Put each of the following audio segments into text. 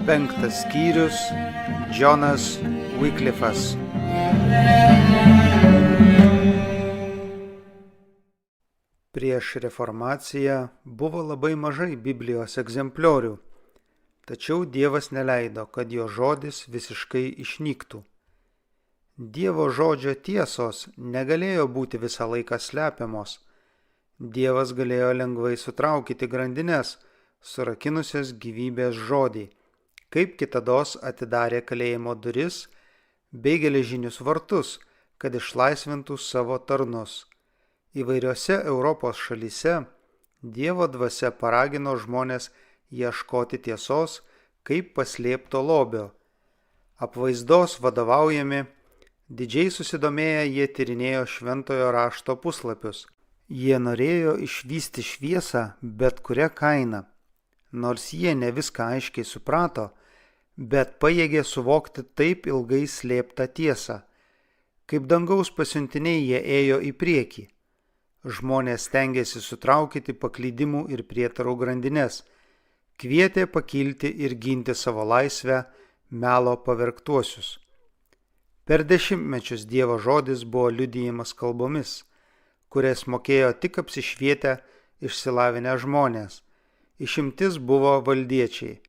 Penktas skyrius – Džonas Wyclifas. Prieš reformaciją buvo labai mažai Biblijos egzempliorių, tačiau Dievas neleido, kad jo žodis visiškai išnyktų. Dievo žodžio tiesos negalėjo būti visą laiką slepiamos. Dievas galėjo lengvai sutraukyti grandines, surakinusias gyvybės žodį, kaip kitados atidarė kalėjimo duris bei geležinius vartus, kad išlaisvintų savo tarnus. Įvairiose Europos šalyse Dievo dvasia paragino žmones ieškoti tiesos kaip paslėpto lobio. Apvaizdos vadovaujami, didžiai susidomėję jie tyrinėjo šventojo rašto puslapius. Jie norėjo išvysti šviesą bet kuria kaina. Nors jie ne viską aiškiai suprato, bet pajėgė suvokti taip ilgai slėptą tiesą. Kaip dangaus pasiuntiniai jie ėjo į priekį. Žmonės stengėsi sutraukyti paklydimų ir prietarų grandines, kvietė pakilti ir ginti savo laisvę melo pavergtuosius. Per dešimtmečius Dievo žodis buvo liudijimas kalbomis, kurias mokėjo tik apsišvietę išsilavinę žmonės. Išimtis buvo valdiečiai.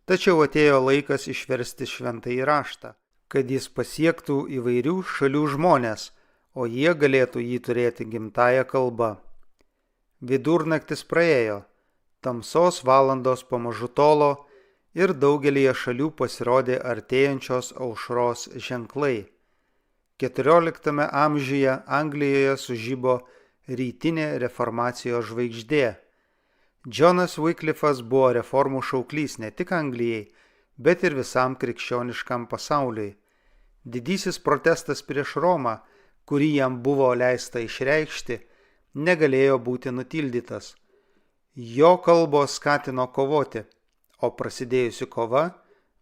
Tačiau atėjo laikas išversti šventąjį raštą, kad jis pasiektų įvairių šalių žmonės, o jie galėtų jį turėti gimtąją kalbą. Vidurnaktis praėjo, tamsos valandos pamažu tolo ir daugelyje šalių pasirodė artėjančios aušros ženklai. 14 amžiuje Anglijoje sužibo rytinė reformacijos žvaigždė. Džonas Wyclifas buvo reformų šauklys ne tik Anglijai, bet ir visam krikščioniškam pasauliui. Didysis protestas prieš Romą, kurį jam buvo leista išreikšti, negalėjo būti nutildytas. Jo kalbos skatino kovoti, o prasidėjusi kova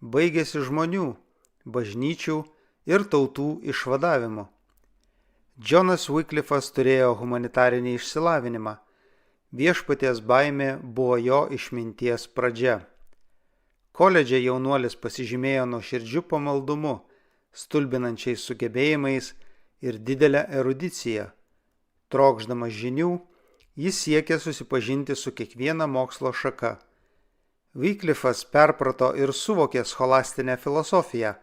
baigėsi žmonių, bažnyčių ir tautų išvadavimu. Džonas Wyclifas turėjo humanitarinį išsilavinimą. Viešpaties baimė buvo jo išminties pradžia. Koledže jaunuolis pasižymėjo nuoširdžiu pamaldumu, stulbinančiais sugebėjimais ir didelę erudiciją. Trokšdamas žinių, jis siekė susipažinti su kiekviena mokslo šaka. Wyclifas perprato ir suvokė scholastinę filosofiją,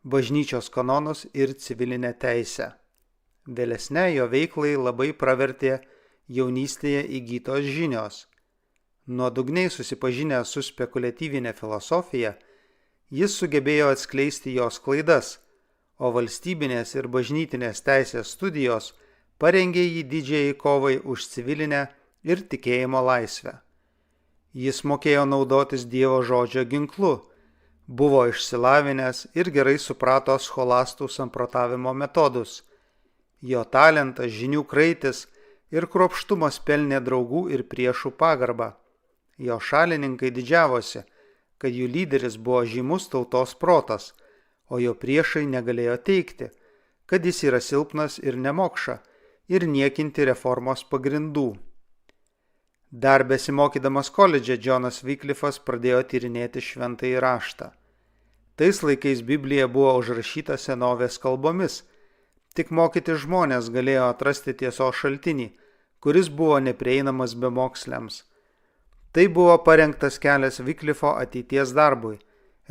bažnyčios kanonus ir civilinę teisę. Vėlesnei jo veiklai labai pravertė jaunystėje įgytos žinios. Nuodugniai susipažinęs su spekuliatyvinė filosofija, jis sugebėjo atskleisti jos klaidas, o valstybinės ir bažnytinės teisės studijos parengė jį didžiajai kovai už civilinę ir tikėjimo laisvę. Jis mokėjo naudotis Dievo žodžio ginklu, buvo išsilavinęs ir gerai suprato scholastų samprotavimo metodus. Jo talentas, žinių kraitis ir kruopštumas pelnė draugų ir priešų pagarbą. Jo šalininkai didžiavosi, kad jų lyderis buvo žymus tautos protas, o jo priešai negalėjo teigti, kad jis yra silpnas ir nemokša ir niekinti reformos pagrindų. Dar besimokydamas koledže Džonas Wyclifas pradėjo tyrinėti šventąjį raštą. Tais laikais Biblija buvo užrašyta senovės kalbomis, tik mokyti žmonės galėjo atrasti tiesos šaltinį, kuris buvo neprieinamas bemoksliams. Tai buvo parengtas kelias Wyclifo ateities darbui,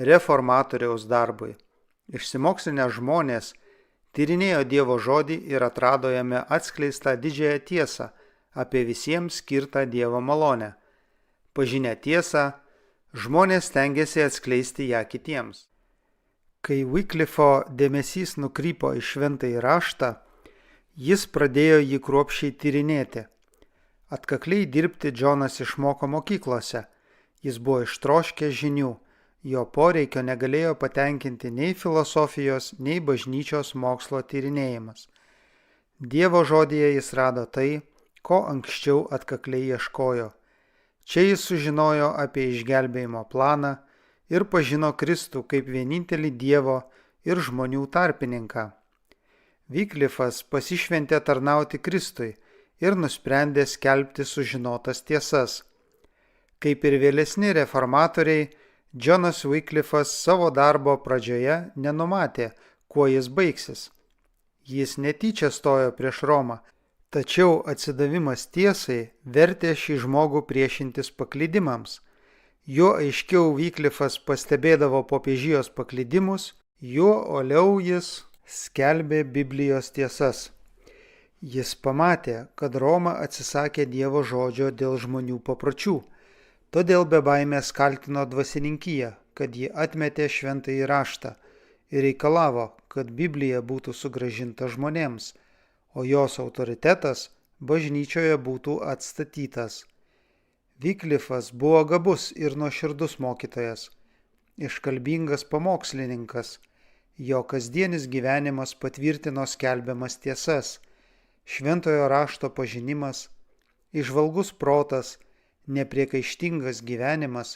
reformatoriaus darbui. Išsimokslinę žmonės tyrinėjo Dievo žodį ir atrado jame atskleistą didžiąją tiesą apie visiems skirtą Dievo malonę. Pažinę tiesą, žmonės stengėsi atskleisti ją kitiems. Kai Wyclifo dėmesys nukrypo į šventąjį raštą, jis pradėjo jį kruopščiai tyrinėti. Atkakliai dirbti Džonas išmoko mokyklose, jis buvo ištroškęs žinių, jo poreikio negalėjo patenkinti nei filosofijos, nei bažnyčios mokslo tyrinėjimas. Dievo žodyje jis rado tai, ko anksčiau atkakliai ieškojo. Čia jis sužinojo apie išgelbėjimo planą ir pažino Kristų kaip vienintelį Dievo ir žmonių tarpininką. Wyclifas pasišventė tarnauti Kristui ir nusprendė skelbti sužinotas tiesas. Kaip ir vėlesni reformatoriai, Johnas Wycliffas savo darbo pradžioje nenumatė, kuo jis baigsis. Jis netyčia stojo prieš Romą, tačiau atsidavimas tiesai vertė šį žmogų priešintis paklydimams. Juo aiškiau Wycliffas pastebėdavo popiežijos paklydimus, juo uoliau jis skelbė Biblijos tiesas. Jis pamatė, kad Roma atsisakė Dievo žodžio dėl žmonių papročių, todėl be baimės kaltino dvasininkiją, kad ji atmetė šventąjį raštą ir reikalavo, kad Biblija būtų sugrąžinta žmonėms, o jos autoritetas bažnyčioje būtų atstatytas. Wycliffas buvo gabus ir nuoširdus mokytojas, iškalbingas pamokslininkas, jo kasdienis gyvenimas patvirtino skelbiamas tiesas, šventojo rašto pažinimas, įžvalgus protas, nepriekaištingas gyvenimas,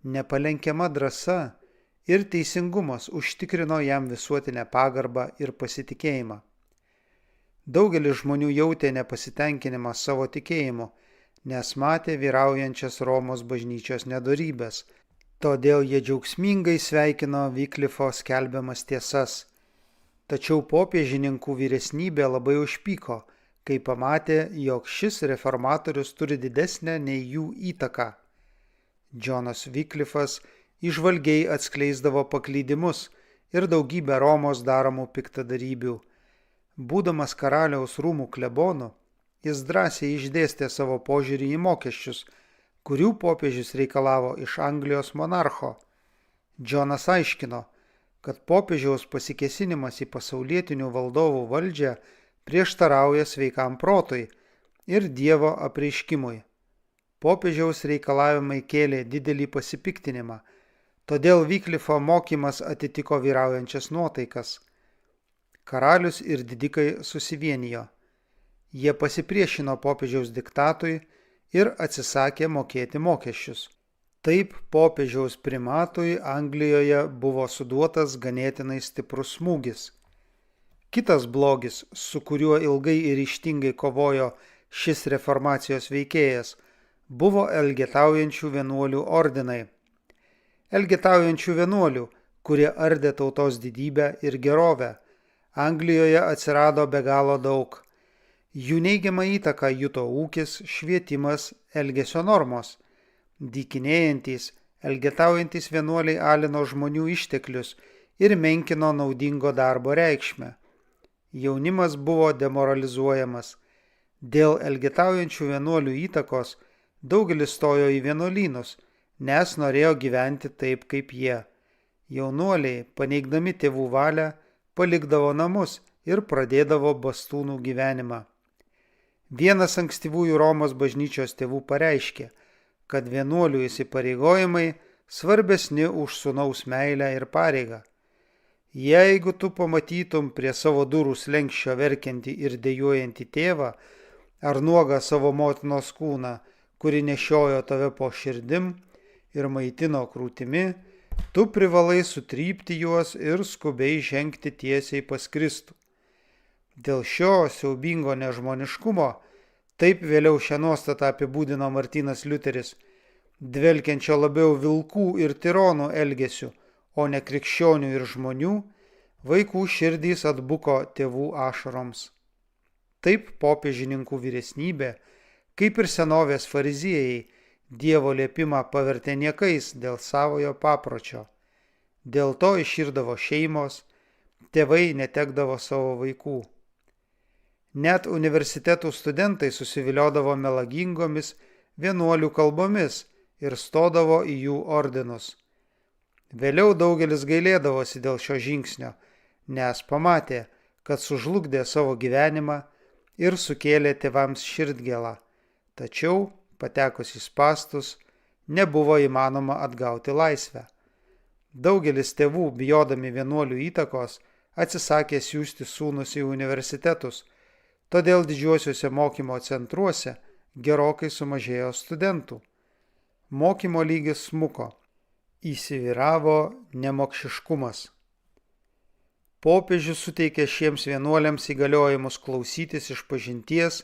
nepalenkiama drąsa ir teisingumas užtikrino jam visuotinę pagarbą ir pasitikėjimą. Daugelis žmonių jautė nepasitenkinimą savo tikėjimu, nes matė vyraujančias Romos bažnyčios nedorybės, todėl jie džiaugsmingai sveikino Wycliffo skelbiamas tiesas. Tačiau popiežininkų vyresnybė labai užpyko, kai pamatė, jog šis reformatorius turi didesnę nei jų įtaką. Johnas Wycliffas įžvalgiai atskleisdavo paklydimus ir daugybę Romos daromų piktadarybių. Būdamas karaliaus rūmų klebonu, jis drąsiai išdėstė savo požiūrį į mokesčius, kurių popiežius reikalavo iš Anglijos monarcho. Džonas aiškino, kad popiežiaus pasikėsinimas į pasaulietinių valdovų valdžią prieštarauja sveikam protui ir Dievo apreiškimui. Popiežiaus reikalavimai kėlė didelį pasipiktinimą, todėl Wycliffo mokymas atitiko vyraujančias nuotaikas. Karalius ir didikai susivienijo. Jie pasipriešino popiežiaus diktatui ir atsisakė mokėti mokesčius. Taip popiežiaus primatui Anglijoje buvo suduotas ganėtinai stiprus smūgis. Kitas blogis, su kuriuo ilgai ir ryžtingai kovojo šis reformacijos veikėjas, buvo elgetaujančių vienuolių ordinai. Elgetaujančių vienuolių, kurie ardė tautos didybę ir gerovę, Anglijoje atsirado be galo daug. Jų neigiamą įtaką juto ūkis, švietimas, elgesio normos. Dykinėjantys, elgetaujantis vienuoliai alino žmonių išteklius ir menkino naudingo darbo reikšmę. Jaunimas buvo demoralizuojamas. Dėl elgetaujančių vienuolių įtakos daugelis stojo į vienuolynus, nes norėjo gyventi taip kaip jie. Jaunuoliai, paneigdami tėvų valią, palikdavo namus ir pradėdavo bastūnų gyvenimą. Vienas ankstyvųjų Romos bažnyčios tėvų pareiškė, kad vienuolių įsipareigojimai svarbesni už sūnaus meilę ir pareigą. Jeigu tu pamatytum prie savo durų slenksčio verkiantį ir dejuojantį tėvą, ar nuogą savo motinos kūną, kuri nešiojo tave po širdim ir maitino krūtimi, tu privalai sutrypti juos ir skubiai žengti tiesiai pas Kristų. Dėl šio siaubingo nežmoniškumo, taip vėliau šią nuostatą apibūdino Martynas Liuteris, dvelkiančio labiau vilkų ir tironų elgesiu, o ne krikščionių ir žmonių, vaikų širdys atbuko tėvų ašaroms. Taip popiežininkų vyresnybė, kaip ir senovės fariziejai, Dievo liepimą pavertė niekais dėl savojo papročio. Dėl to iširdavo šeimos, tėvai netekdavo savo vaikų. Net universitetų studentai susiviliodavo melagingomis vienuolių kalbomis ir stodavo į jų ordinus. Vėliau daugelis gailėdavosi dėl šio žingsnio, nes pamatė, kad sužlugdė savo gyvenimą ir sukėlė tėvams širdgėlą. Tačiau, patekus į spąstus, nebuvo įmanoma atgauti laisvę. Daugelis tėvų, bijodami vienuolių įtakos, atsisakė siųsti sūnus į universitetus, todėl didžiuosiuose mokymo centruose gerokai sumažėjo studentų. Mokymo lygis smuko, įsivyravo nemokšiškumas. Popiežius suteikė šiems vienuoliams įgaliojimus klausytis išpažinties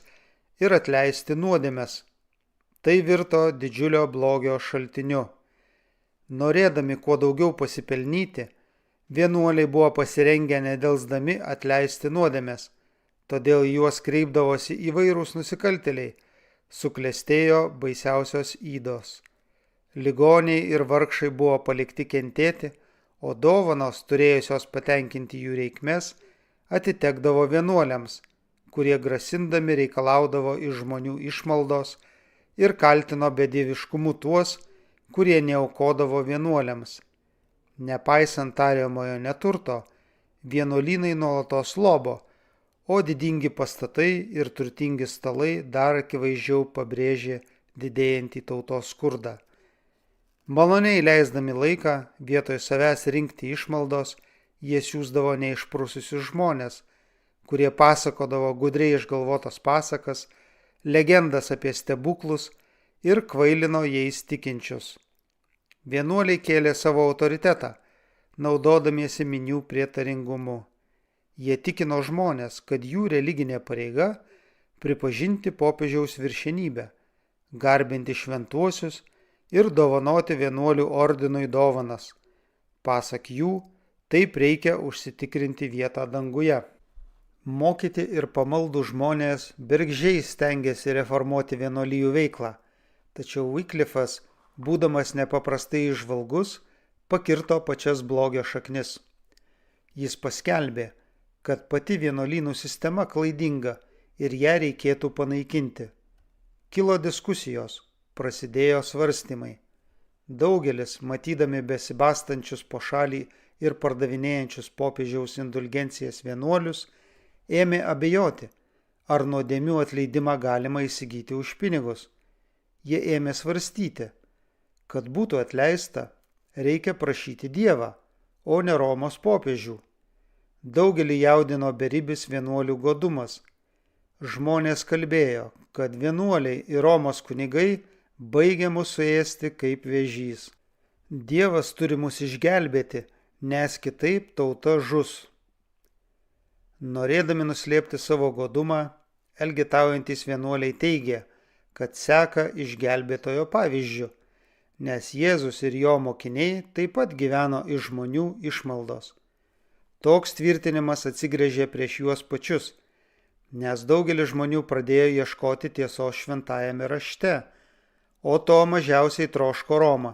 ir atleisti nuodėmes. Tai virto didžiulio blogio šaltiniu. Norėdami kuo daugiau pasipelnyti, vienuoliai buvo pasirengę nedelsdami atleisti nuodėmes, todėl juos kreipdavosi įvairūs nusikaltėliai, suklestėjo baisiausios ydos. Ligoniai ir vargšai buvo palikti kentėti, o dovanos turėjusios patenkinti jų reikmes atitekdavo vienuoliams, kurie grasindami reikalaudavo iš žmonių išmaldos ir kaltino bedieviškumu tuos, kurie neaukodavo vienuoliams. Nepaisant tariamojo neturto, vienuolynai nuolatos lobo, o didingi pastatai ir turtingi stalai dar akivaizdžiau pabrėžė didėjantį tautos skurdą. Maloniai leisdami laiką, vietoj savęs rinkti išmaldos, jie siųsdavo neišprususius žmonės, kurie pasakodavo gudriai išgalvotas pasakas, legendas apie stebuklus ir kvailino jais tikinčius. Vienuoliai kėlė savo autoritetą, naudodamiesi minių prietaringumu. Jie tikino žmonės, kad jų religinė pareiga pripažinti popiežiaus viršenybę, garbinti šventuosius ir dovanoti vienuolių ordinui dovanas. Pasak jų, taip reikia užsitikrinti vietą danguje. Mokyti ir pamaldų žmonės bergždžiai stengiasi reformuoti vienuolijų veiklą, tačiau Wyclifas, būdamas nepaprastai įžvalgus, pakirto pačias blogio šaknis. Jis paskelbė, kad pati vienuolynų sistema klaidinga ir ją reikėtų panaikinti. Kilo diskusijos, prasidėjo svarstymai. Daugelis, matydami besibastančius po šalį ir pardavinėjančius popiežiaus indulgencijas vienuolius, ėmė abejoti, ar nuodėmių atleidimą galima įsigyti už pinigus. Jie ėmė svarstyti, kad būtų atleista, reikia prašyti Dievą, o ne Romos popiežių. Daugelį jaudino beribis vienuolių godumas. Žmonės kalbėjo, kad vienuoliai ir Romos kunigai baigia mus suėsti kaip vėžys. Dievas turi mus išgelbėti, nes kitaip tauta žus. Norėdami nuslėpti savo godumą, elgetaujantis vienuoliai teigia, kad seka išgelbėtojo pavyzdžiu, nes Jėzus ir jo mokiniai taip pat gyveno iš žmonių išmaldos. Toks tvirtinimas atsigręžė prieš juos pačius, nes daugelis žmonių pradėjo ieškoti tiesos šventajame rašte, o to mažiausiai troško Roma.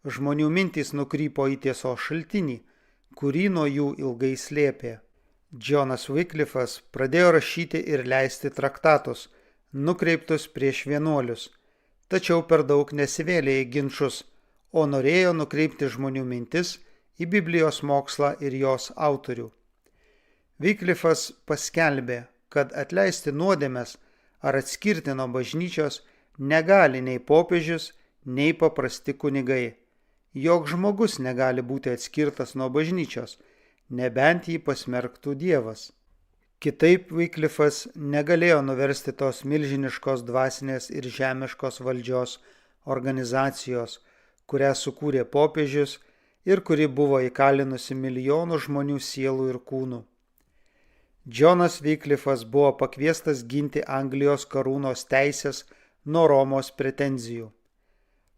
Žmonių mintys nukrypo į tiesos šaltinį, kurį nuo jų ilgai slėpė. Johnas Wyclifas pradėjo rašyti ir leisti traktatus, nukreiptus prieš vienuolius, tačiau per daug nesivėlė į ginčus, o norėjo nukreipti žmonių mintis į Biblijos mokslą ir jos autorių. Wyclifas paskelbė, kad atleisti nuodėmes ar atskirti nuo bažnyčios negali nei popiežius, nei paprasti kunigai. Joks žmogus negali būti atskirtas nuo bažnyčios, nebent jį pasmerktų Dievas. Kitaip Wyclifas negalėjo nuversti tos milžiniškos dvasinės ir žemiškos valdžios organizacijos, kurią sukūrė popiežius ir kuri buvo įkalinusi milijonų žmonių sielų ir kūnų. Johnas Wyclifas buvo pakviestas ginti Anglijos karūnos teisės nuo Romos pretenzijų.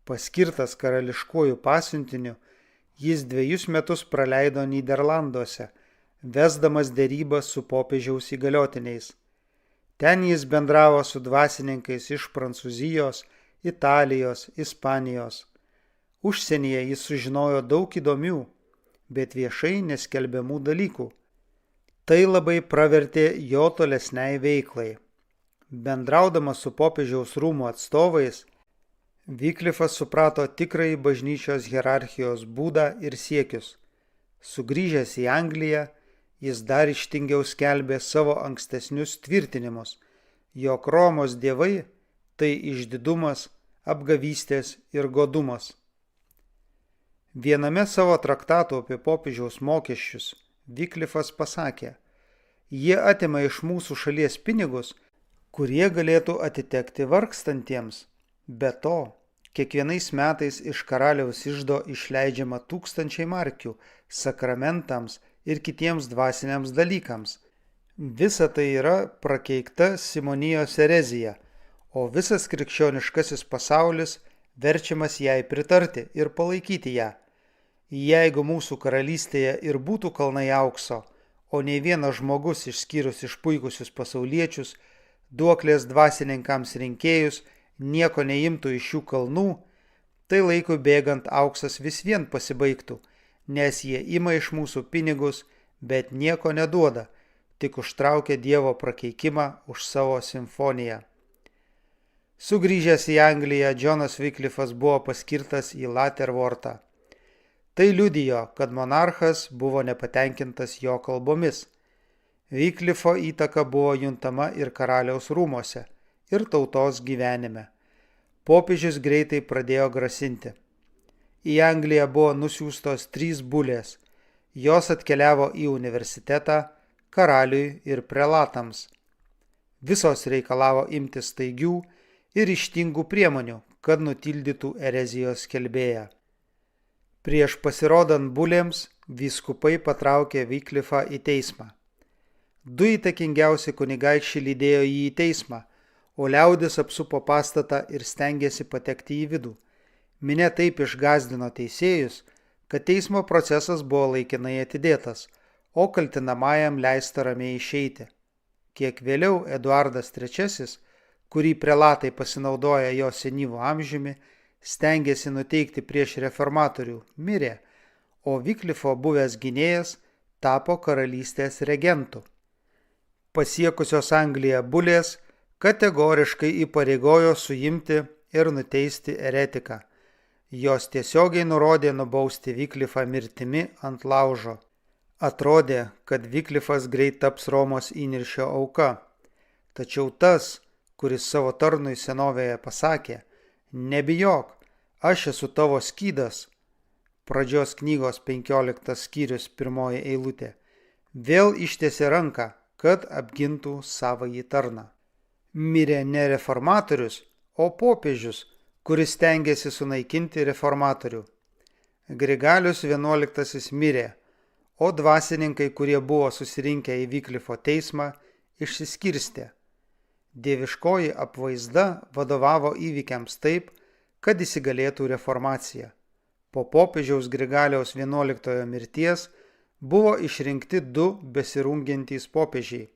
Paskirtas karališkuoju pasiuntiniu, jis 2 metus praleido Nyderlanduose, vesdamas derybas su popiežiaus įgaliotiniais. Ten jis bendravo su dvasininkais iš Prancūzijos, Italijos, Ispanijos. Užsienyje jis sužinojo daug įdomių, bet viešai neskelbiamų dalykų. Tai labai pravertė jo tolesniai veiklai. Bendraudamas su popiežiaus rūmų atstovais, Wyclifas suprato tikrąjį bažnyčios hierarchijos būdą ir siekius. Sugrįžęs į Angliją, jis dar ryžtingiau skelbė savo ankstesnius tvirtinimus, jog Romos dievai tai išdidumas, apgavystės ir godumas. Viename savo traktato apie popiežiaus mokesčius Wyclifas pasakė, jie atima iš mūsų šalies pinigus, kurie galėtų atitekti vargstantiems. Be to, kiekvienais metais iš karaliaus iždo išleidžiama 1000 markių sakramentams ir kitiems dvasiniams dalykams. Visa tai yra prakeikta Simonijos erezija, o visas krikščioniškasis pasaulis verčiamas jai pritarti ir palaikyti ją. Jeigu mūsų karalystėje ir būtų kalnai aukso, o nei vienas žmogus išskyrus išpuikusius pasauliečius, duoklės dvasininkams rinkėjus, nieko neimtų iš šių kalnų, tai laikui bėgant auksas vis vien pasibaigtų, nes jie ima iš mūsų pinigus, bet nieko neduoda, tik užtraukia Dievo prakeikimą už savo simfoniją. Sugrįžęs į Angliją, Johnas Wycliffas buvo paskirtas į Laterwortą. Tai liudijo, kad monarchas buvo nepatenkintas jo kalbomis. Wycliffo įtaka buvo juntama ir karaliaus rūmose, ir tautos gyvenime. Popiežius greitai pradėjo grasinti. Į Angliją buvo nusiųstos 3 bulės. Jos atkeliavo į universitetą, karaliui ir prelatams. Visos reikalavo imtis staigių ir ryžtingų priemonių, kad nutildytų erezijos skelbėją. Prieš pasirodant bulėms, vyskupai patraukė Wycliffą į teismą. 2 įtakingiausi kunigaikščiai lydėjo jį į teismą, o liaudis apsupo pastatą ir stengėsi patekti į vidų. Minia taip išgąsdino teisėjus, kad teismo procesas buvo laikinai atidėtas, o kaltinamajam leista ramiai išeiti. Kiek vėliau Eduardas III, kurį prelatai pasinaudoja jo senyvo amžiumi, stengėsi nuteikti prieš reformatorių, mirė, o Wycliffo buvęs gynėjas tapo karalystės regentu. Pasiekusios Angliją bulės kategoriškai įpareigojo suimti ir nuteisti eretiką. Jos tiesiogiai nurodė nubausti Wycliffą mirtimi ant laužo. Atrodė, kad Wycliffas greit taps Romos įniršio auka. Tačiau tas, kuris savo tarnui senovėje pasakė, nebijok, aš esu tavo skydas, pradžios knygos 15 skyrius 1 eilutė, vėl ištiesė ranką, kad apgintų savąjį tarną. Mirė ne reformatorius, o popiežius, kuris stengiasi sunaikinti reformatorių. Grigalius XI mirė, o dvasininkai, kurie buvo susirinkę į Wycliffo teismą, išsiskirstė. Dieviškoji apvaizda vadovavo įvykiams taip, kad įsigalėtų reformacija. Po popiežiaus Grigaliaus XI mirties buvo išrinkti 2 besirungiantys popiežiai.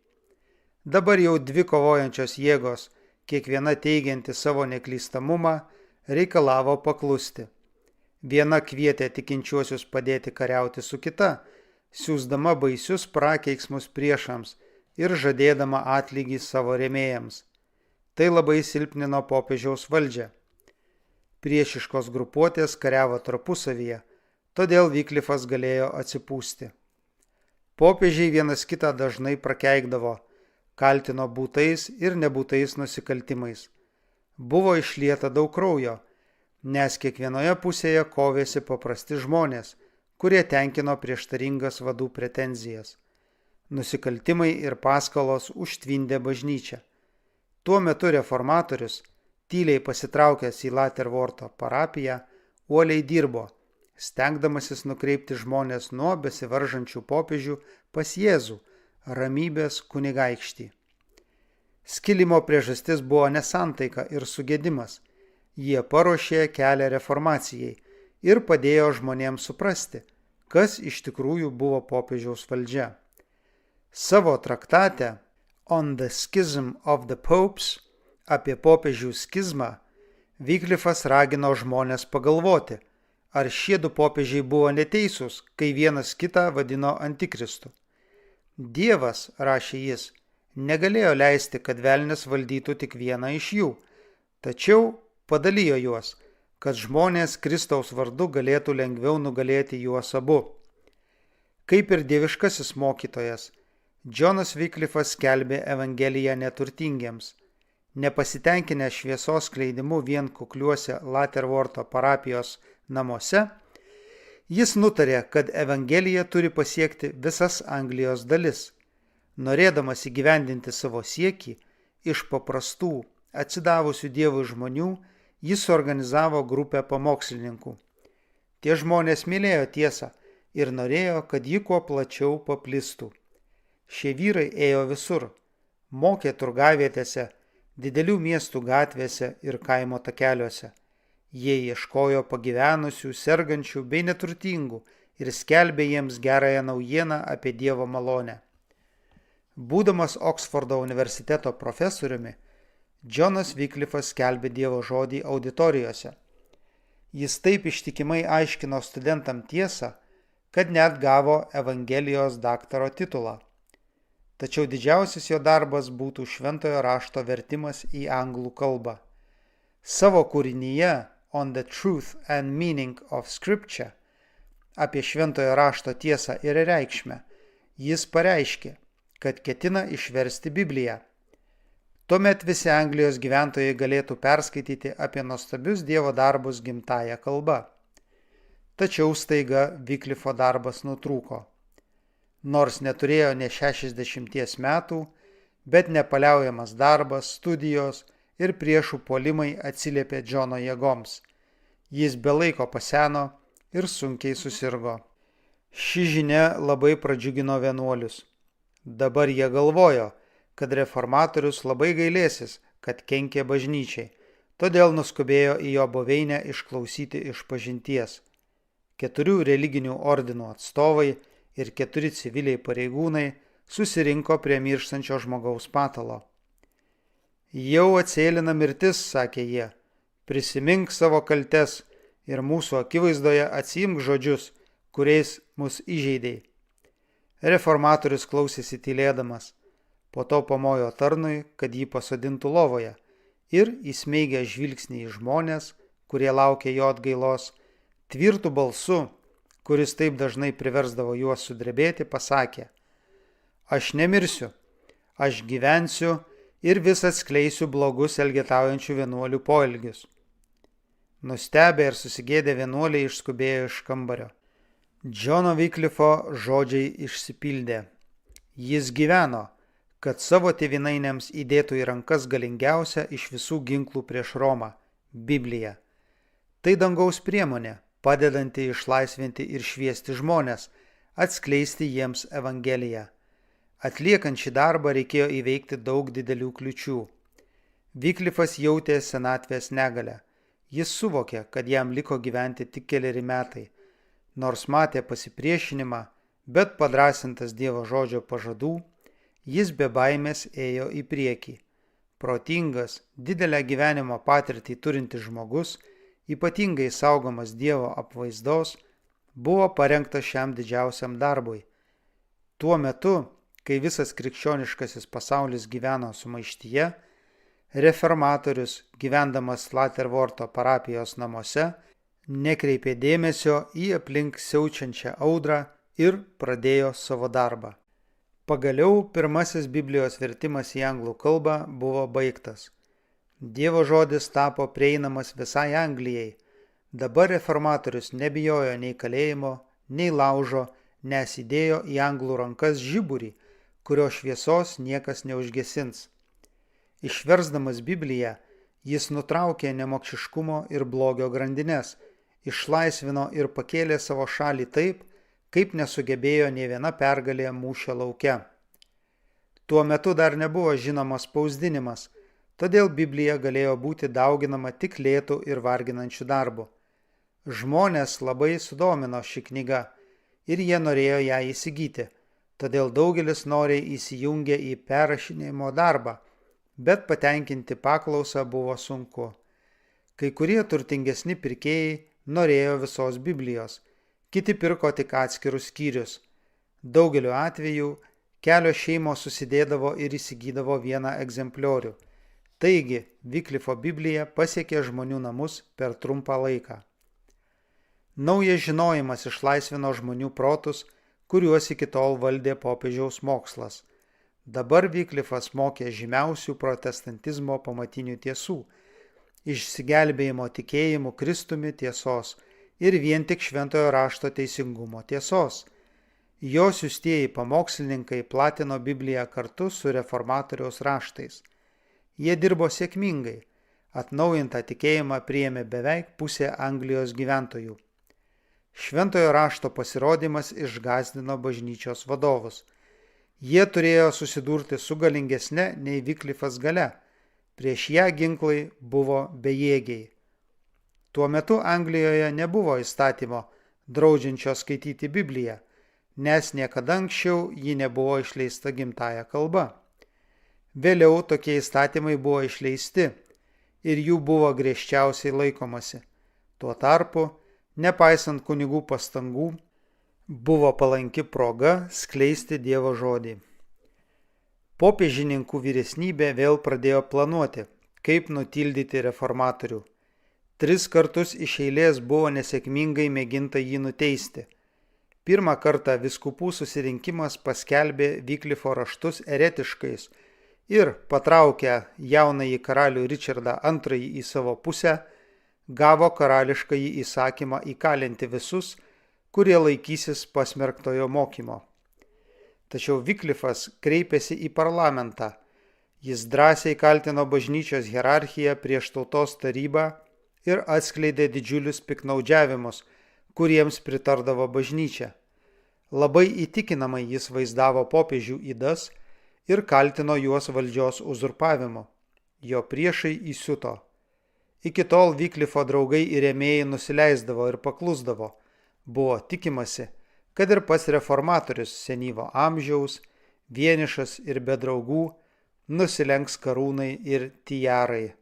Dabar jau 2 kovojančios jėgos, kiekviena teigianti savo neklystamumą, reikalavo paklusti. Viena kvietė tikinčiuosius padėti kariauti su kita, siųsdama baisius prakeiksmus priešams ir žadėdama atlygį savo rėmėjams. Tai labai silpnino popiežiaus valdžią. Priešiškos grupuotės kariavo tarpusavyje, todėl Wycliffas galėjo atsipūsti. Popiežiai vienas kitą dažnai prakeikdavo, kaltino būtais ir nebūtais nusikaltimais. Buvo išlieta daug kraujo, nes kiekvienoje pusėje kovėsi paprasti žmonės, kurie tenkino prieštaringas vadų pretenzijas. Nusikaltimai ir paskalos užtvindė bažnyčią. Tuo metu reformatorius, tyliai pasitraukęs į Laterworto parapiją, uoliai dirbo, stengdamasis nukreipti žmonės nuo besivaržančių popiežių pas Jėzų, ramybės kunigaikštį. Skilimo priežastis buvo nesantaika ir sugedimas. Jie paruošė kelią reformacijai ir padėjo žmonėms suprasti, kas iš tikrųjų buvo popiežiaus valdžia. Savo traktate On the Schism of the Popes apie popiežių skizmą Wycliffas ragino žmonės pagalvoti, ar šie 2 popiežiai buvo neteisūs, kai vienas kitą vadino antikristu. Dievas, rašė jis, negalėjo leisti, kad velnias valdytų tik vieną iš jų, tačiau padalijo juos, kad žmonės Kristaus vardu galėtų lengviau nugalėti juos abu. Kaip ir dieviškasis mokytojas, Johnas Wycliffas skelbė Evangeliją neturtingiems. Nepasitenkinę šviesos skleidimu vien kukliuose Laterworto parapijos namuose, jis nutarė, kad Evangelija turi pasiekti visas Anglijos dalis. Norėdamas įgyvendinti savo siekį, iš paprastų, atsidavusių Dievui žmonių, jis suorganizavo grupę pamokslininkų. Tie žmonės mylėjo tiesą ir norėjo, kad ji kuo plačiau paplistų. Šie vyrai ėjo visur, mokė turgavietėse, didelių miestų gatvėse ir kaimo takeliuose. Jie ieškojo pagyvenusių, sergančių bei neturtingų ir skelbė jiems gerąją naujieną apie Dievo malonę. Būdamas Oksfordo universiteto profesoriumi, Johnas Wycliffas skelbė Dievo žodį auditorijose. Jis taip ištikimai aiškino studentam tiesą, kad net gavo Evangelijos daktaro titulą. Tačiau didžiausias jo darbas būtų šventojo rašto vertimas į anglų kalbą. Savo kūrinyje On the Truth and Meaning of Scripture apie šventojo rašto tiesą ir reikšmę jis pareiškė, kad ketina išversti Bibliją. Tuomet visi Anglijos gyventojai galėtų perskaityti apie nuostabius Dievo darbus gimtąja kalba. Tačiau staiga Wycliffo darbas nutrūko. Nors neturėjo ne 60 metų, bet nepaliaujamas darbas, studijos ir priešų puolimai atsiliepė Džono jėgoms. Jis be laiko paseno ir sunkiai susirgo. Ši žinia labai pradžiugino vienuolius. Dabar jie galvojo, kad reformatorius labai gailėsis, kad kenkė bažnyčiai, todėl nuskubėjo į jo buveinę išklausyti išpažinties. 4 religinių ordinų atstovai ir 4 civiliai pareigūnai susirinko prie mirštančio žmogaus patalo. Jau atsėlina mirtis, sakė jie, prisimink savo kaltes ir mūsų akivaizdoje atsiimk žodžius, kuriais mus įžeidei. Reformatorius klausėsi tylėdamas, po to pamojo tarnui, kad jį pasodintų lovoje ir įsmeigė žvilgsnį į žmonės, kurie laukė jo atgailos, tvirtų balsu, kuris taip dažnai priversdavo juos sudrebėti, pasakė: Aš nemirsiu, aš gyvensiu ir vis atskleisiu blogus elgetaujančių vienuolių poelgius. Nustebę ir susigėdę vienuoliai išskubėjo iš kambario. Johno Wycliffo žodžiai išsipildė. Jis gyveno, kad savo tėvynainiams įdėtų į rankas galingiausią iš visų ginklų prieš Romą – Bibliją. Tai dangaus priemonė, padedanti išlaisvinti ir šviesti žmonės, atskleisti jiems Evangeliją. Atliekant šį darbą reikėjo įveikti daug didelių kliučių. Wycliffas jautė senatvės negalę. Jis suvokė, kad jam liko gyventi tik 4 metai. Nors matė pasipriešinimą, bet padrasintas Dievo žodžio pažadų, jis be baimės ėjo į priekį. Protingas, didelę gyvenimo patirtį turintis žmogus, ypatingai saugomas Dievo apvaizdos, buvo parengtas šiam didžiausiam darbui. Tuo metu, kai visas krikščioniškasis pasaulis gyveno sumaištyje, reformatorius, gyvendamas Latervorto parapijos namuose, nekreipė dėmesio į aplink siaučiančią audrą ir pradėjo savo darbą. Pagaliau pirmasis Biblijos vertimas į anglų kalbą buvo baigtas. Dievo žodis tapo prieinamas visai Anglijai. Dabar reformatorius nebijojo nei kalėjimo, nei laužo, nes įdėjo į anglų rankas žiburį, kurio šviesos niekas neužgesins. Išversdamas Bibliją, jis nutraukė nemokšiškumo ir blogio grandines, išlaisvino ir pakėlė savo šalį taip, kaip nesugebėjo nė viena pergalė mūšio lauke. Tuo metu dar nebuvo žinomas spausdinimas, todėl Biblija galėjo būti dauginama tik lėtų ir varginančių darbų. Žmonės labai sudomino ši knyga ir jie norėjo ją įsigyti, todėl daugelis noriai įsijungė į perrašinėjimo darbą, bet patenkinti paklausą buvo sunku. Kai kurie turtingesni pirkėjai norėjo visos Biblijos, kiti pirko tik atskirus skyrius. Daugeliu atveju kelios šeimos susidėdavo ir įsigydavo vieną egzempliorių. Taigi, Wycliffo Biblija pasiekė žmonių namus per trumpą laiką. Naujas žinojimas išlaisvino žmonių protus, kuriuos iki tol valdė popiežiaus mokslas. Dabar Wycliffas mokė žymiausių protestantizmo pamatinių tiesų, išsigelbėjimo tikėjimu Kristumi tiesos ir vien tik šventojo rašto teisingumo tiesos. Jo siųstieji pamokslininkai platino Bibliją kartu su reformatoriaus raštais. Jie dirbo sėkmingai, atnaujintą tikėjimą priėmė beveik pusė Anglijos gyventojų. Šventojo rašto pasirodymas išgąsdino bažnyčios vadovus. Jie turėjo susidurti su galingesne nei Wycliffas galia. Prieš ją ginklai buvo bejėgiai. Tuo metu Anglijoje nebuvo įstatymo draudžiančio skaityti Bibliją, nes niekada anksčiau ji nebuvo išleista gimtąja kalba. Vėliau tokie įstatymai buvo išleisti ir jų buvo griežčiausiai laikomasi. Tuo tarpu, nepaisant kunigų pastangų, buvo palanki proga skleisti Dievo žodį. Popiežininkų vyresnybė vėl pradėjo planuoti, kaip nutildyti reformatorių. 3 kartus iš eilės buvo nesėkmingai mėginta jį nuteisti. Pirmą kartą vyskupų susirinkimas paskelbė Vyklifo raštus eretiškais ir patraukę jaunąjį karalių Ričardą II į savo pusę, gavo karališkąjį įsakymą įkalinti visus, kurie laikysis pasmerktojo mokymo. Tačiau Vyklifas kreipėsi į parlamentą. Jis drąsiai kaltino bažnyčios hierarchiją prieš tautos tarybą ir atskleidė didžiulius piknaudžiavimus, kuriems pritardavo bažnyčia. Labai įtikinamai jis vaizdavo popiežių ydas ir kaltino juos valdžios uzurpavimu. Jo priešai įsiuto. Iki tol Vyklifo draugai ir rėmėjai nusileisdavo ir paklusdavo. Buvo tikimasi, kad ir pats reformatorius senyvo amžiaus, vienišas ir be draugų, nusilenks karūnai ir tiarai.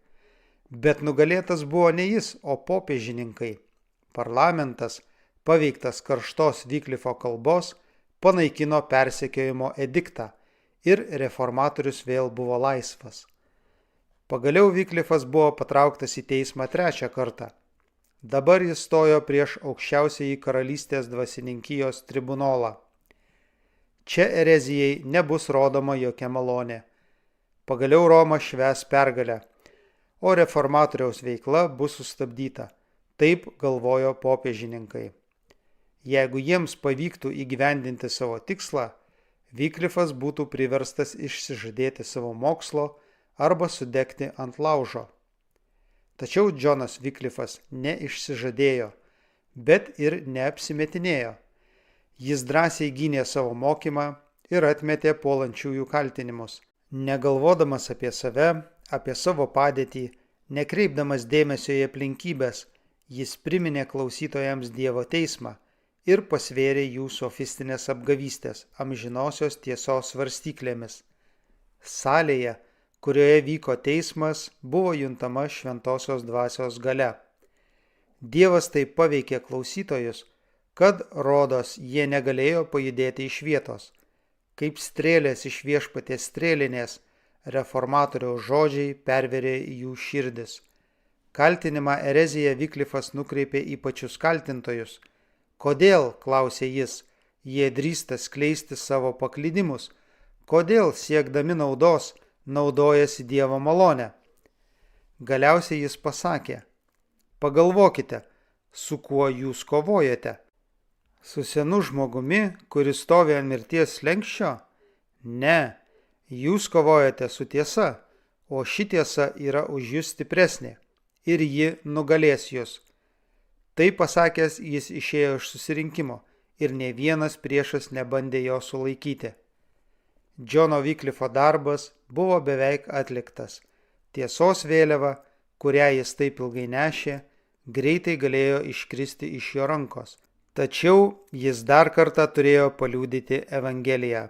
Bet nugalėtas buvo ne jis, o popiežininkai. Parlamentas, paveiktas karštos Vyklifo kalbos, panaikino persekiojimo ediktą ir reformatorius vėl buvo laisvas. Pagaliau Vyklifas buvo patrauktas į teismą 3 kartą. Dabar jis stojo prieš aukščiausiąjį karalystės dvasininkijos tribunolą. Čia erezijai nebus rodoma jokia malonė. Pagaliau Roma švęs pergalę, o reformatoriaus veikla bus sustabdyta. Taip galvojo popiežininkai. Jeigu jiems pavyktų įgyvendinti savo tikslą, Vyklifas būtų priverstas išsižadėti savo mokslo arba sudegti ant laužo. Tačiau Džonas Vyklifas neišsižadėjo, bet ir neapsimetinėjo. Jis drąsiai gynė savo mokymą ir atmetė puolančiųjų kaltinimus. Negalvodamas apie save, apie savo padėtį, nekreipdamas dėmesio į aplinkybės, jis priminė klausytojams Dievo teismą ir pasvėrė jų sofistinės apgavystės amžinosios tiesos svarstyklėmis. Salėje, kurioje vyko teismas, buvo juntama šventosios dvasios galia. Dievas taip paveikė klausytojus, kad, rodos, jie negalėjo pajudėti iš vietos. Kaip strėlės iš Viešpaties strėlinės, reformatoriaus žodžiai perverė jų širdis. Kaltinimą ereziją Vyklifas nukreipė į pačius kaltintojus. Kodėl, klausė jis, jie drįsta skleisti savo paklydimus? Kodėl, siekdami naudos, naudojasi Dievo malonę? Galiausiai jis pasakė: pagalvokite, su kuo jūs kovojate? Su senu žmogumi, kuris stovi ant mirties slenksčio? Ne, jūs kovojate su tiesa, o ši tiesa yra už jūs stipresnė ir ji nugalės jūs. Tai pasakęs, jis išėjo iš susirinkimo ir ne vienas priešas nebandė jo sulaikyti. Džono Vyklifo darbas buvo beveik atliktas. Tiesos vėliava, kurią jis taip ilgai nešė, greitai galėjo iškristi iš jo rankos. Tačiau jis dar kartą turėjo paliudyti Evangeliją.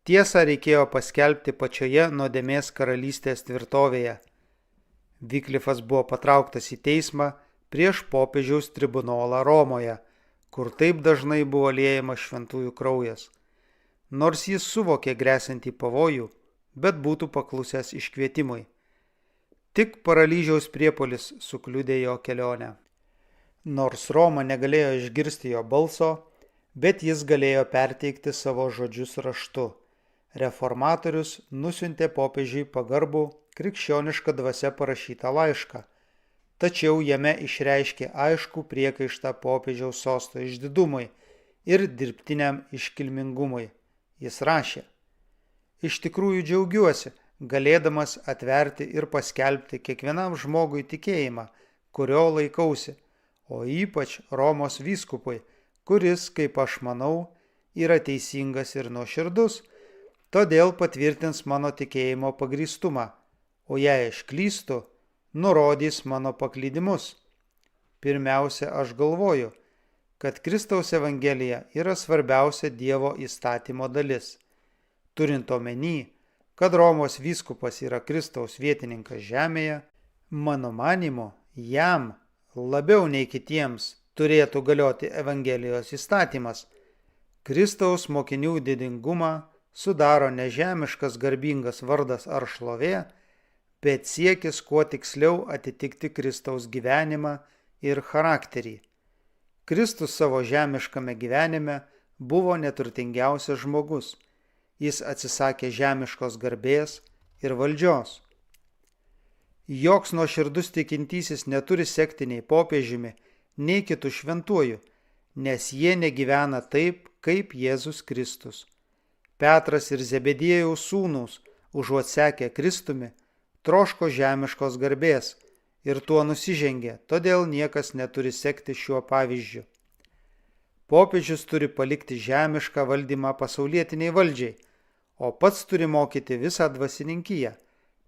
Tiesą reikėjo paskelbti pačioje nuodėmės karalystės tvirtovėje. Vyklifas buvo patrauktas į teismą prieš popiežiaus tribunolą Romoje, kur taip dažnai buvo liejamas šventųjų kraujas. Nors jis suvokė gresiantį pavojų, bet būtų paklusęs iškvietimui. Tik paralyžiaus priepuolis sukliudė jo kelionę. Nors Roma negalėjo išgirsti jo balso, bet jis galėjo perteikti savo žodžius raštu. Reformatorius nusiuntė popiežiui pagarbų krikščioniška dvasia parašytą laišką, tačiau jame išreiškė aiškų priekaištą popiežiaus sosto išdidumui ir dirbtiniam iškilmingumui. Jis rašė: iš tikrųjų džiaugiuosi, galėdamas atverti ir paskelbti kiekvienam žmogui tikėjimą, kurio laikausi, o ypač Romos vyskupui, kuris, kaip aš manau, yra teisingas ir nuoširdus, todėl patvirtins mano tikėjimo pagrįstumą, o jei aš klystu, nurodys mano paklydimus. Pirmiausia, aš galvoju, kad Kristaus Evangelija yra svarbiausia Dievo įstatymo dalis. Turint omeny, kad Romos vyskupas yra Kristaus vietininkas žemėje, mano manymu, jam labiau nei kitiems turėtų galioti Evangelijos įstatymas. Kristaus mokinių didingumą sudaro ne žemiškas garbingas vardas ar šlovė, bet siekis kuo tiksliau atitikti Kristaus gyvenimą ir charakterį. Kristus savo žemiškame gyvenime buvo neturtingiausias žmogus. Jis atsisakė žemiškos garbės ir valdžios. Joks nuoširdus tikintysis neturi sekti nei popiežiumi, nei kitų šventuoju, nes jie negyvena taip, kaip Jėzus Kristus. Petras ir Zebediejaus sūnūs, užuot sekę Kristumi, troško žemiškos garbės ir tuo nusižengė, todėl niekas neturi sekti šiuo pavyzdžiu. Popiežius turi palikti žemišką valdymą pasaulietiniai valdžiai, o pats turi mokyti visą dvasininkiją,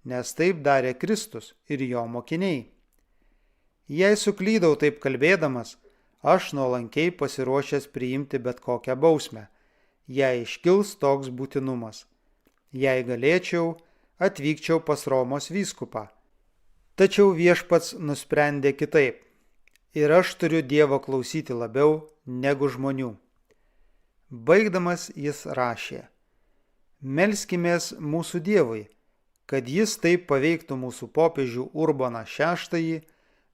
nes taip darė Kristus ir jo mokiniai. Jei suklydau taip kalbėdamas, aš nuolankiai pasiruošęs priimti bet kokią bausmę, jei iškils toks būtinumas. Jei galėčiau, atvykčiau pas Romos vyskupą. Tačiau viešpats nusprendė kitaip. Ir aš turiu Dievo klausyti labiau negu žmonių. Baigdamas jis rašė: Melskimės mūsų Dievui, kad jis taip paveiktų mūsų popiežių Urbaną VI,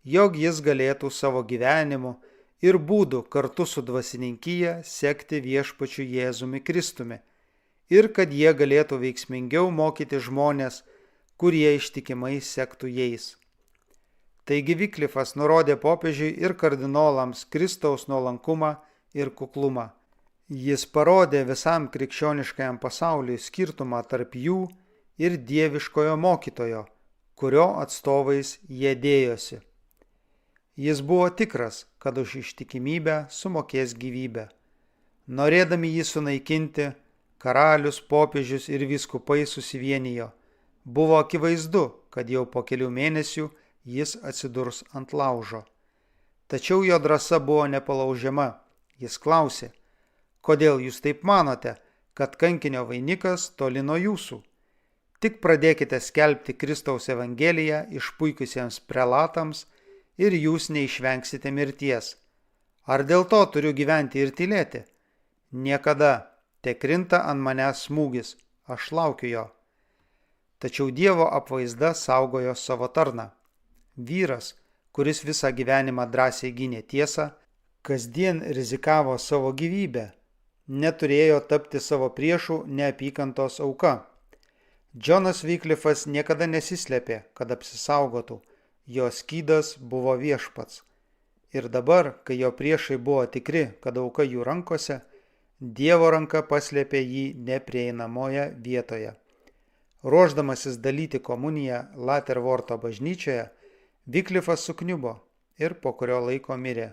jog jis galėtų savo gyvenimu ir būdu kartu su dvasininkija sekti viešpačiu Jėzumi Kristumi ir kad jie galėtų veiksmingiau mokyti žmonės, kurie ištikimai sektų jais. Taigi Vyklifas nurodė popiežiui ir kardinolams Kristaus nuolankumą ir kuklumą. Jis parodė visam krikščioniškajam pasauliui skirtumą tarp jų ir dieviškojo mokytojo, kurio atstovais jie dėjosi. Jis buvo tikras, kad už ištikimybę sumokės gyvybę. Norėdami jį sunaikinti, karalius, popiežius ir vyskupai susivienijo. Buvo akivaizdu, kad jau po kelių mėnesių jis atsidurs ant laužo. Tačiau jo drąsa buvo nepalaužiama. Jis klausė: kodėl jūs taip manote, kad kankinio vainikas toli nuo jūsų? Tik pradėkite skelbti Kristaus Evangeliją išpuikusiems prelatams ir jūs neišvengsite mirties. Ar dėl to turiu gyventi ir tylėti? Niekada, te krinta ant manęs smūgis, aš laukiu jo. Tačiau Dievo apvaizda saugojo savo tarną. Vyras, kuris visą gyvenimą drąsiai gynė tiesą, kasdien rizikavo savo gyvybę, neturėjo tapti savo priešų neapykantos auka. Džonas Vyklifas niekada nesislėpė, kad apsisaugotų, jo skydas buvo viešpats. Ir dabar, kai jo priešai buvo tikri, kad auka jų rankose, Dievo ranka paslėpė jį neprieinamoje vietoje. Ruošdamasis dalyti komuniją Latervorto bažnyčioje, Vyklifas sukniubo ir po kurio laiko mirė.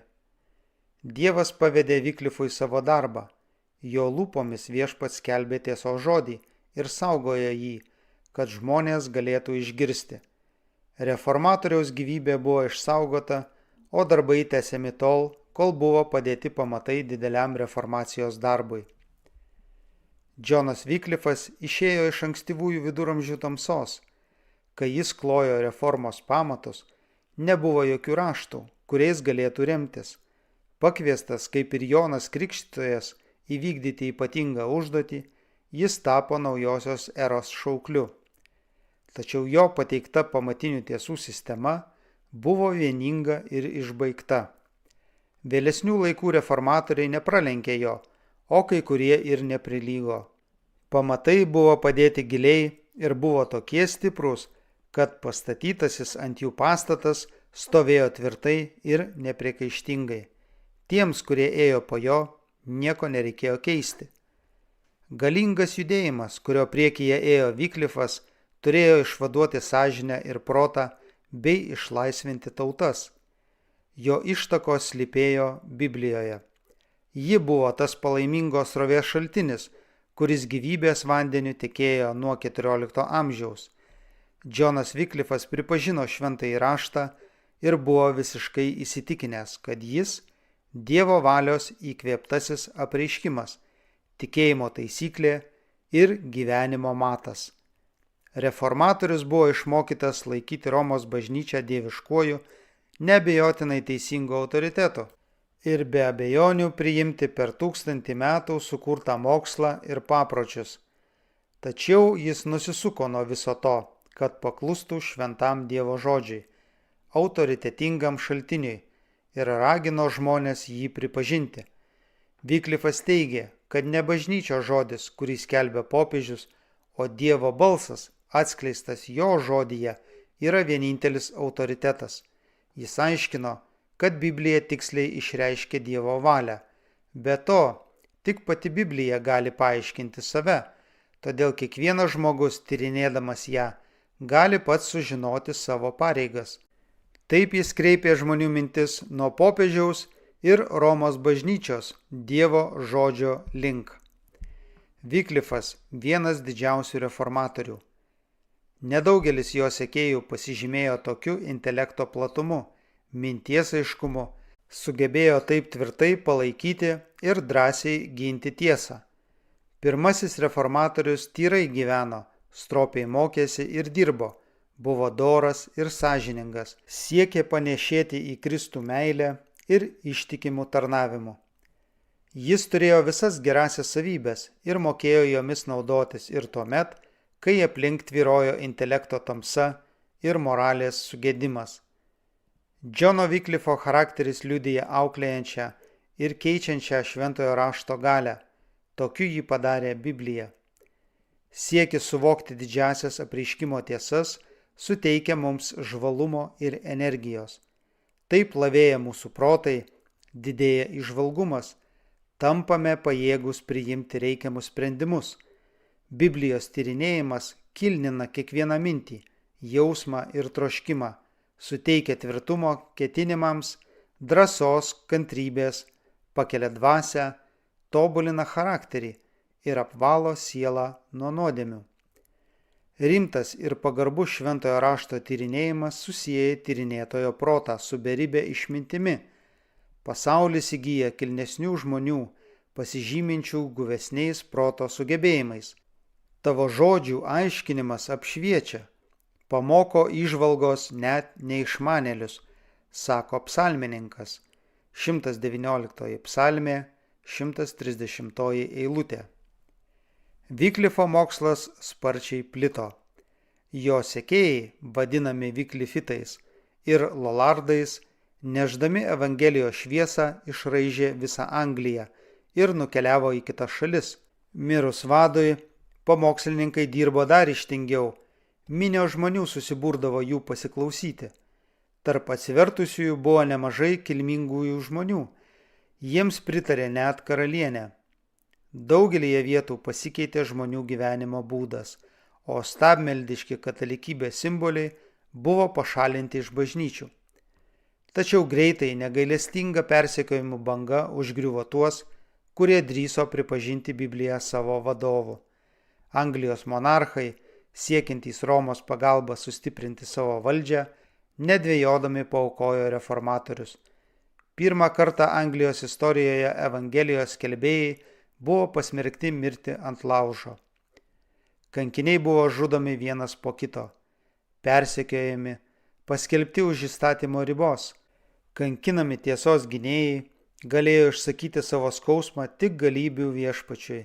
Dievas pavedė Vyklifui savo darbą, jo lūpomis viešpats skelbė tiesos žodį ir saugojo jį, kad žmonės galėtų išgirsti. Reformatoriaus gyvybė buvo išsaugota, o darbai tęsiami tol, kol buvo padėti pamatai dideliam reformacijos darbui. Džonas Vyklifas išėjo iš ankstyvųjų viduramžių tamsos. Kai jis klojo reformos pamatus, nebuvo jokių raštų, kuriais galėtų remtis. Pakviestas, kaip ir Jonas Krikštytojas, įvykdyti ypatingą užduotį, jis tapo naujosios eros šaukliu. Tačiau jo pateikta pamatinių tiesų sistema buvo vieninga ir išbaigta. Vėlesnių laikų reformatoriai nepralenkė jo, o kai kurie ir neprilygo. Pamatai buvo padėti giliai ir buvo tokie stiprus, kad pastatytasis ant jų pastatas stovėjo tvirtai ir nepriekaištingai. Tiems, kurie ėjo po jo, nieko nereikėjo keisti. Galingas judėjimas, kurio priekyje ėjo Vyklifas, turėjo išvaduoti sąžinę ir protą bei išlaisvinti tautas. Jo ištakos slypėjo Biblijoje. Ji buvo tas palaimingos srovės šaltinis, kuris gyvybės vandeniu tekėjo nuo 14 amžiaus. Džonas Vyklifas pripažino šventąjį raštą ir buvo visiškai įsitikinęs, kad jis Dievo valios įkvėptasis apreiškimas, tikėjimo taisyklė ir gyvenimo matas. Reformatorius buvo išmokytas laikyti Romos bažnyčią dieviškuoju, neabejotinai teisingu autoritetu ir be abejonių priimti per 1000 metų sukurtą mokslą ir papročius. Tačiau jis nusisuko nuo viso to, kad paklustų šventam Dievo žodžiui, autoritetingam šaltiniui ir ragino žmonės jį pripažinti. Vyklifas teigė, kad ne bažnyčios žodis, kurį skelbia popiežius, o Dievo balsas, atskleistas jo žodyje, yra vienintelis autoritetas. Jis aiškino, kad Biblija tiksliai išreiškia Dievo valią. Be to, tik pati Biblija gali paaiškinti save, todėl kiekvienas žmogus, tyrinėdamas ją, gali pats sužinoti savo pareigas. Taip jis kreipė žmonių mintis nuo popiežiaus ir Romos bažnyčios Dievo žodžio link. Vyklifas vienas didžiausių reformatorių. Nedaugelis jo sekėjų pasižymėjo tokiu intelekto platumu, minties aiškumu, sugebėjo taip tvirtai palaikyti ir drąsiai ginti tiesą. Pirmasis reformatorius tyrai gyveno, stropiai mokėsi ir dirbo, buvo doras ir sąžiningas, siekė panėšėti į Kristų meilę ir ištikimų tarnavimu. Jis turėjo visas gerasias savybes ir mokėjo jomis naudotis ir tuomet, kai aplink tvyrojo intelekto tamsa ir moralės sugedimas. Džono Vyklifo charakteris liudija auklėjančią ir keičiančią šventojo rašto galią. Tokiu jį padarė Biblija. Siekis suvokti didžiasias apreiškimo tiesas suteikia mums žvalumo ir energijos. Taip lavėja mūsų protai, didėja įžvalgumas, tampame pajėgus priimti reikiamus sprendimus. Biblijos tyrinėjimas kilnina kiekvieną mintį, jausmą ir troškimą, suteikia tvirtumo ketinimams, drąsos, kantrybės, pakelia dvasią, tobulina charakterį ir apvalo sielą nuo nuodėmių. Rimtas ir pagarbus šventojo rašto tyrinėjimas susieja tyrinėtojo protą su beribė išmintimi. Pasaulis įgyja kilnesnių žmonių, pasižyminčių guvesniais proto sugebėjimais. Tavo žodžių aiškinimas apšviečia, pamoko įžvalgos net neišmanėlius, sako psalmininkas, 119 psalmė, 130 eilutė. Vyklifo mokslas sparčiai plito. Jo sekėjai, vadinami vyklifitais ir lolardais, neždami Evangelijos šviesą išraižė visą Angliją ir nukeliavo į kitas šalis. Mirus vadui, pamokslininkai dirbo dar ryžtingiau, minios žmonių susiburdavo jų pasiklausyti. Tarp atsivertusiųjų buvo nemažai kilmingųjų žmonių, jiems pritarė net karalienė. Daugelyje vietų pasikeitė žmonių gyvenimo būdas, o stabmeldiški katalikybės simboliai buvo pašalinti iš bažnyčių. Tačiau greitai negailestinga persekiojimų banga užgriuvo tuos, kurie drįso pripažinti Bibliją savo vadovu. Anglijos monarchai, siekintys Romos pagalba sustiprinti savo valdžią, nedvejodami paaukojo reformatorius. Pirmą kartą Anglijos istorijoje Evangelijos skelbėjai buvo pasmerkti mirti ant laužo. Kankiniai buvo žudomi vienas po kito, persekiojami, paskelbti už įstatymo ribos. Kankinami tiesos gynėjai galėjo išsakyti savo skausmą tik galybių viešpačiui.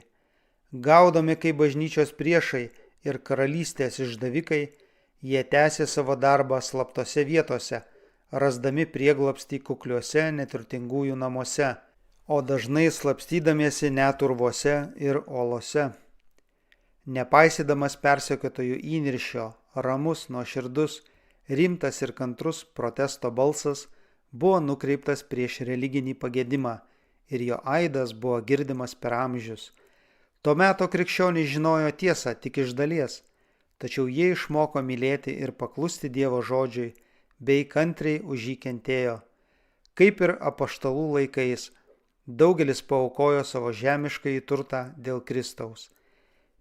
Gaudomi kaip bažnyčios priešai ir karalystės išdavikai, jie tęsė savo darbą slaptose vietose, rasdami prieglobstį kukliuose neturtingųjų namuose, o dažnai slapstydamiesi net urvuose ir olose. Nepaisydamas persekiotojų įniršio, ramus, nuoširdus, rimtas ir kantrus protesto balsas buvo nukreiptas prieš religinį pagedimą ir jo aidas buvo girdimas per amžius. Tuo metu krikščionys žinojo tiesą tik iš dalies, tačiau jie išmoko mylėti ir paklusti Dievo žodžiui, bei kantriai už jį kentėjo. Kaip ir apaštalų laikais, daugelis paaukojo savo žemiškąjį turtą dėl Kristaus.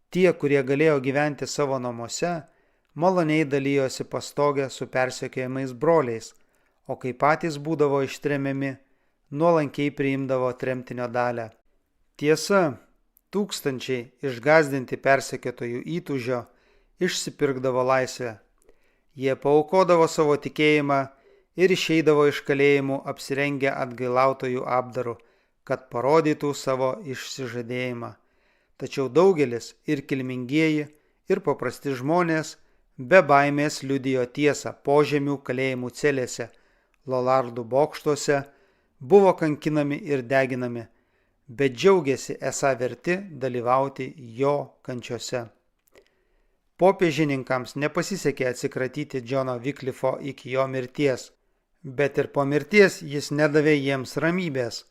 Tie, kurie galėjo gyventi savo namuose, maloniai dalijosi pastogę su persekiojamais broliais, o kai patys būdavo ištremiami, nuolankiai priimdavo tremtinio dalią. Tiesa, tūkstančiai išgąsdinti persekiotojų įtūžio išsipirkdavo laisvę. Jie paaukodavo savo tikėjimą ir išeidavo iš kalėjimų apsirengę atgailautojų apdaru, kad parodytų savo išsižadėjimą. Tačiau daugelis ir kilmingieji, ir paprasti žmonės be baimės liudijo tiesą požemių kalėjimų celėse, Lolardų bokštuose, buvo kankinami ir deginami, bet džiaugiasi esą verti dalyvauti jo kančiose. Popiežininkams nepasisekė atsikratyti Džono Wyclifo iki jo mirties, bet ir po mirties jis nedavė jiems ramybės.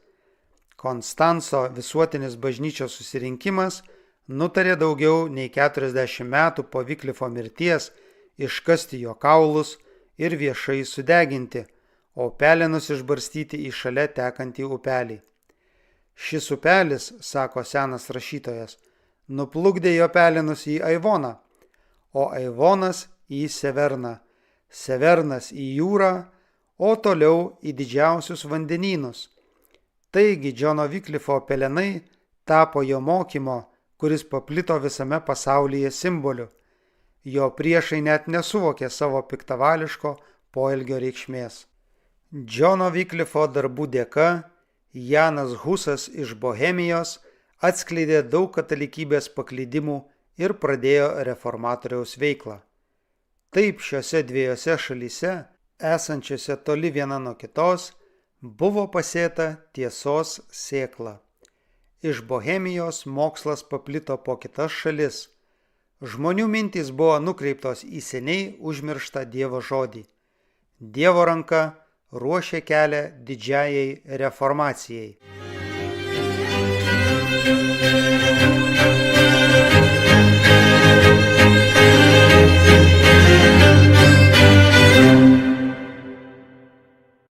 Konstanco visuotinis bažnyčios susirinkimas nutarė daugiau nei 40 metų po Wyclifo mirties iškasti jo kaulus ir viešai sudeginti, o pelenus išbarstyti į šalia tekantį upelį. Šis upelis, sako senas rašytojas, nuplukdė jo pelenus į Aivoną, o Aivonas į Severną, Severnas į jūrą, o toliau į didžiausius vandenynus. Taigi Džono Wyclifo pelenai tapo jo mokymo, kuris paplito visame pasaulyje simboliu. Jo priešai net nesuvokė savo piktavališko poelgio reikšmės. Džono Wyclifo darbų dėka Janas Husas iš Bohemijos atskleidė daug katalikybės paklydimų ir pradėjo reformatoriaus veiklą. Taip šiose dviejose šalyse, esančiose toli viena nuo kitos, buvo pasėta tiesos sėkla. Iš Bohemijos mokslas paplito po kitas šalis. Žmonių mintys buvo nukreiptos į seniai užmirštą Dievo žodį. Dievo ranka ruošė kelią didžiajai reformacijai.